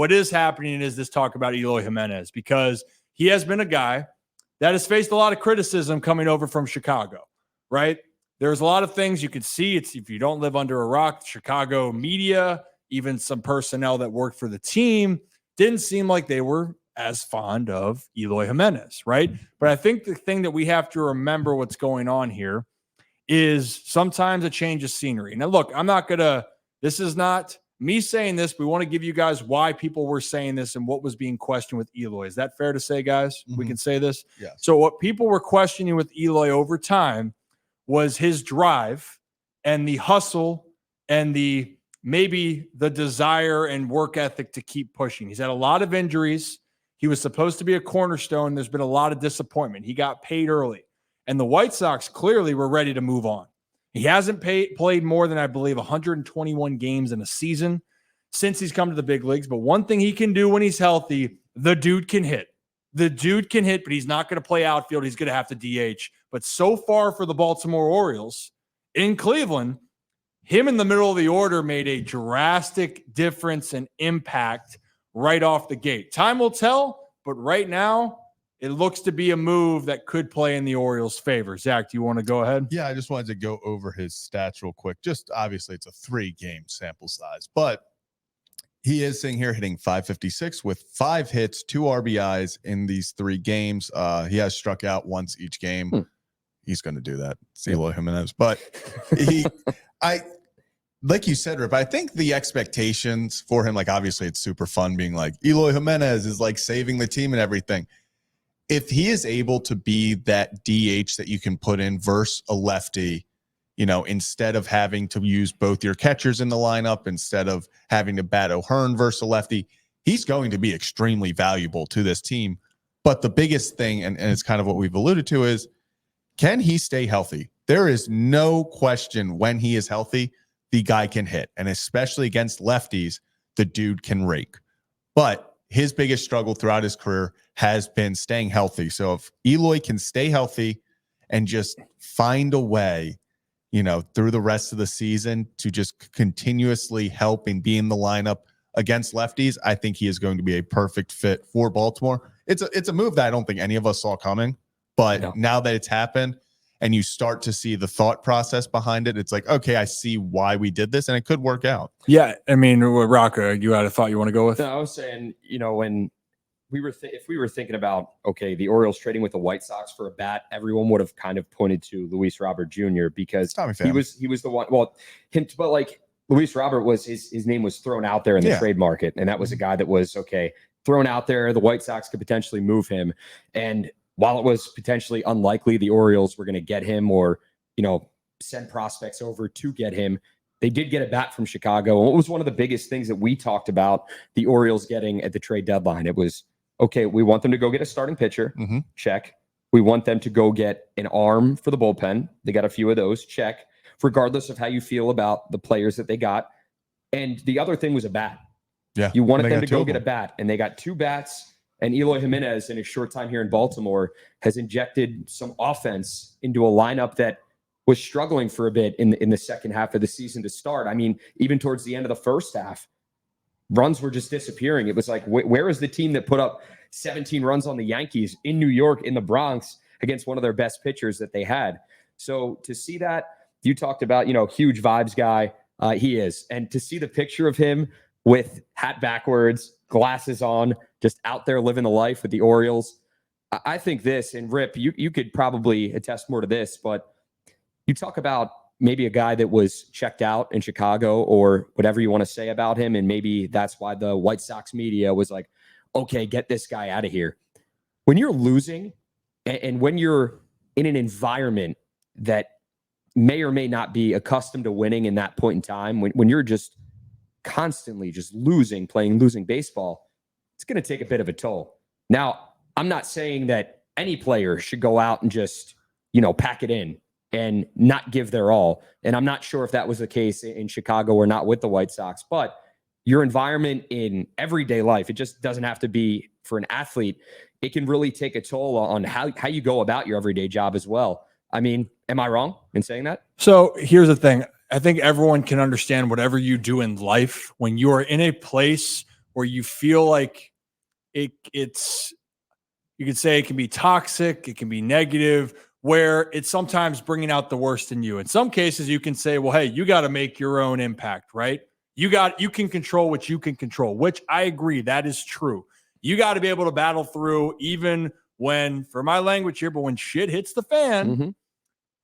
What is happening is this talk about Eloy Jimenez, because he has been a guy that has faced a lot of criticism coming over from Chicago, right? There's a lot of things you can see. It's if you don't live under a rock, Chicago media, even some personnel that worked for the team, didn't seem like they were as fond of Eloy Jimenez, right? But I think the thing that we have to remember what's going on here is sometimes a change of scenery. Now, look, this is not me saying this. We want to give you guys why people were saying this and what was being questioned with Eloy. Is that fair to say, guys? We can say this? Yeah. So what people were questioning with Eloy over time was his drive and the hustle and maybe the desire and work ethic to keep pushing. He's had a lot of injuries. He was supposed to be a cornerstone. There's been a lot of disappointment. He got paid early. And the White Sox clearly were ready to move on. He hasn't played more than, I believe, 121 games in a season since he's come to the big leagues. But one thing he can do when he's healthy, the dude can hit. The dude can hit, but he's not going to play outfield. He's going to have to DH. But so far for the Baltimore Orioles in Cleveland, him in the middle of the order made a drastic difference and impact right off the gate. Time will tell, but right now it looks to be a move that could play in the Orioles' favor. Zach, do you want to go ahead? Yeah, I just wanted to go over his stats real quick. Just obviously it's a 3-game sample size, but he is sitting here hitting .556 with 5 hits, 2 RBIs in these 3 games. He has struck out once each game. He's going to do that. It's Eloy Jimenez. But like you said, Rip, I think the expectations for him, like obviously it's super fun being like Eloy Jimenez is like saving the team and everything. If he is able to be that DH that you can put in versus a lefty, instead of having to use both your catchers in the lineup, instead of having to bat O'Hearn versus a lefty, he's going to be extremely valuable to this team. But the biggest thing, and it's kind of what we've alluded to, is can he stay healthy? There is no question when he is healthy, the guy can hit. And especially against lefties, the dude can rake. But his biggest struggle throughout his career has been staying healthy. So if Eloy can stay healthy and just find a way, through the rest of the season to just continuously help and be in the lineup against lefties, I think he is going to be a perfect fit for Baltimore. It's a move that I don't think any of us saw coming, but now that it's happened and you start to see the thought process behind it, it's like, okay, I see why we did this and it could work out. Yeah. I mean, Rocca, you had a thought you want to go with? No, I was saying, when if we were thinking about, okay, the Orioles trading with the White Sox for a bat, everyone would have kind of pointed to Luis Robert Jr. because he was the one. Well, but like Luis Robert was his name was thrown out there in the trade market, and that was a guy that was thrown out there. The White Sox could potentially move him, and while it was potentially unlikely the Orioles were going to get him or send prospects over to get him, they did get a bat from Chicago. And what was one of the biggest things that we talked about the Orioles getting at the trade deadline? It was, okay, we want them to go get a starting pitcher. Check. We want them to go get an arm for the bullpen. They got a few of those. Check. Regardless of how you feel about the players that they got. And the other thing was a bat. Yeah. You wanted them to go get a bat, and they got 2 bats. And Eloy Jimenez, in his short time here in Baltimore, has injected some offense into a lineup that was struggling for a bit in the second half of the season to start. I mean, even towards the end of the first half, runs were just disappearing. It was like, where is the team that put up 17 runs on the Yankees in New York, in the Bronx, against one of their best pitchers that they had? So to see that, you talked about, huge vibes guy. He is. And to see the picture of him with hat backwards, glasses on, just out there living the life with the Orioles, I think this, and Rip, you could probably attest more to this, but you talk about maybe a guy that was checked out in Chicago or whatever you want to say about him. And maybe that's why the White Sox media was like, okay, get this guy out of here. When you're losing and when you're in an environment that may or may not be accustomed to winning in that point in time, when you're just constantly just playing losing baseball, it's going to take a bit of a toll. Now, I'm not saying that any player should go out and just, pack it in and not give their all. And I'm not sure if that was the case in Chicago or not with the White Sox, but your environment in everyday life, it just doesn't have to be for an athlete. It can really take a toll on how you go about your everyday job as well. I mean, am I wrong in saying that? So here's the thing. I think everyone can understand whatever you do in life, when you are in a place where you feel like it's you could say it can be toxic, it can be negative, where it's sometimes bringing out the worst in you. In some cases, you can say, well, hey, you got to make your own impact, right? You can control what you can control, which I agree, that is true. You got to be able to battle through even when, for my language here, but when shit hits the fan,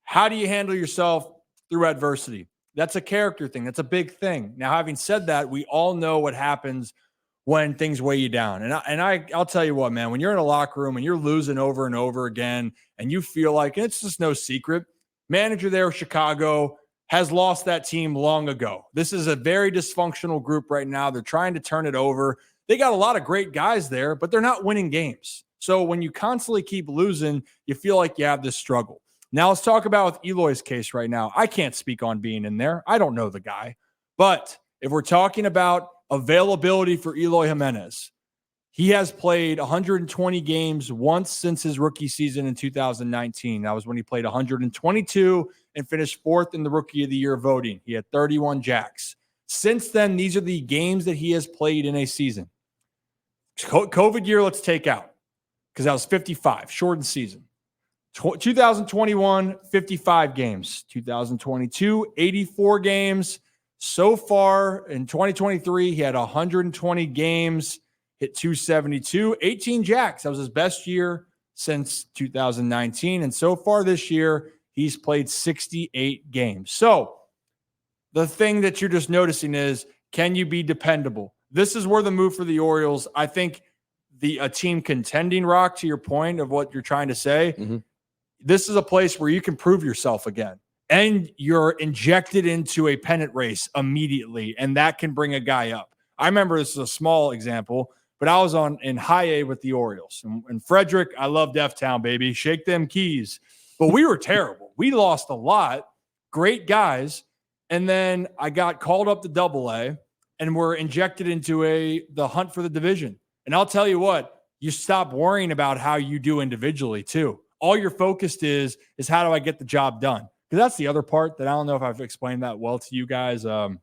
how do you handle yourself through adversity? That's a character thing. That's a big thing. Now, having said that, we all know what happens when things weigh you down. And I'll tell you what, man, when you're in a locker room and you're losing over and over again, and you feel like, and it's just no secret, manager there, Chicago, has lost that team long ago. This is a very dysfunctional group right now. They're trying to turn it over. They got a lot of great guys there, but they're not winning games. So when you constantly keep losing, you feel like you have this struggle. Now let's talk about with Eloy's case right now. I can't speak on being in there. I don't know the guy. But if we're talking about availability for Eloy Jimenez, he has played 120 games once since his rookie season in 2019. That was when he played 122 and finished 4th in the Rookie of the Year voting. He had 31 jacks. Since then, these are the games that he has played in a season. COVID year, let's take out, because that was 55, shortened season. 2021, 55 games. 2022, 84 games. So far in 2023, he had 120 games, hit 272, 18 jacks. That was his best year since 2019. And so far this year, he's played 68 games. So the thing that you're just noticing is, can you be dependable? This is where the move for the Orioles, I think a team contending, Rock, to your point of what you're trying to say, this is a place where you can prove yourself again. And you're injected into a pennant race immediately, and that can bring a guy up. I remember, this is a small example, but I was in high A with the Orioles. And Frederick, I loved F-Town, baby. Shake them keys. But we were terrible. We lost a lot. Great guys. And then I got called up to Double-A, and we're injected into the hunt for the division. And I'll tell you what, you stop worrying about how you do individually too. All you're focused is how do I get the job done? Because that's the other part that I don't know if I've explained that well to you guys on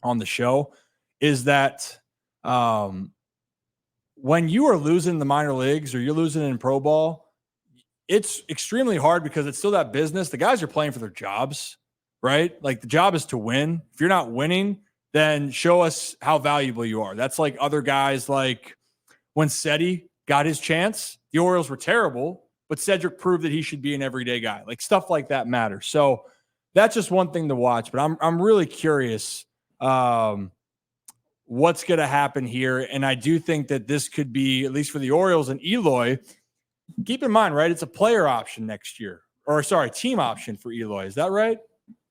the show, is that when you are losing the minor leagues or you're losing in pro ball, it's extremely hard because it's still that business. The guys are playing for their jobs, right? Like, the job is to win. If you're not winning, then show us how valuable you are. That's like other guys, like when Seti got his chance, the Orioles were terrible, but Cedric proved that he should be an everyday guy. Like, stuff like that matters. So that's just one thing to watch. But I'm really curious what's going to happen here. And I do think that this could be, at least for the Orioles and Eloy, keep in mind, right, it's a player option next year. Or, sorry, team option for Eloy. Is that right?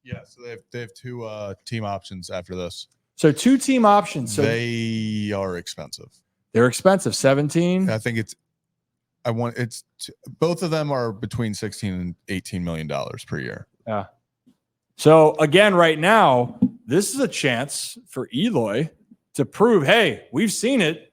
Yeah, so they have 2 team options after this. So 2 team options. So they are expensive. They're expensive. 17. I think both of them are between 16 and 18 million dollars per year. Yeah. So again, right now, this is a chance for Eloy to prove, hey, we've seen it.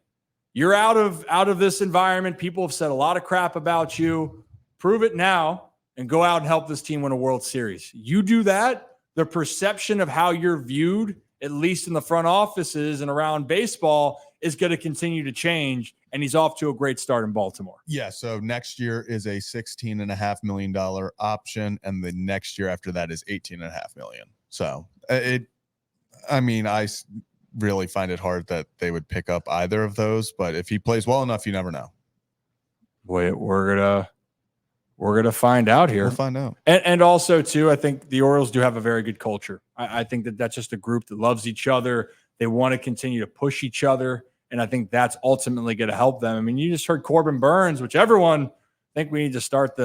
You're out of this environment. People have said a lot of crap about you. Prove it now and go out and help this team win a World Series. You do that, the perception of how you're viewed, at least in the front offices and around baseball, is going to continue to change. And he's off to a great start in Baltimore. Yeah. So next year is a $16.5 million option. And the next year after that is $18.5 million. So I really find it hard that they would pick up either of those, but if he plays well enough, you never know. Wait, we're gonna find out here. We'll find out. And also too, I think the Orioles do have a very good culture. I think that's just a group that loves each other. They want to continue to push each other. And I think that's ultimately going to help them. I mean, you just heard Corbin Burns, which everyone, I think we need to start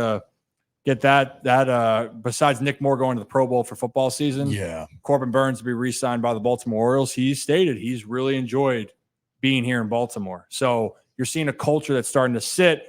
get that besides Nick Moore going to the Pro Bowl for football season. Yeah. Corbin Burns to be re-signed by the Baltimore Orioles. He stated he's really enjoyed being here in Baltimore. So you're seeing a culture that's starting to sit.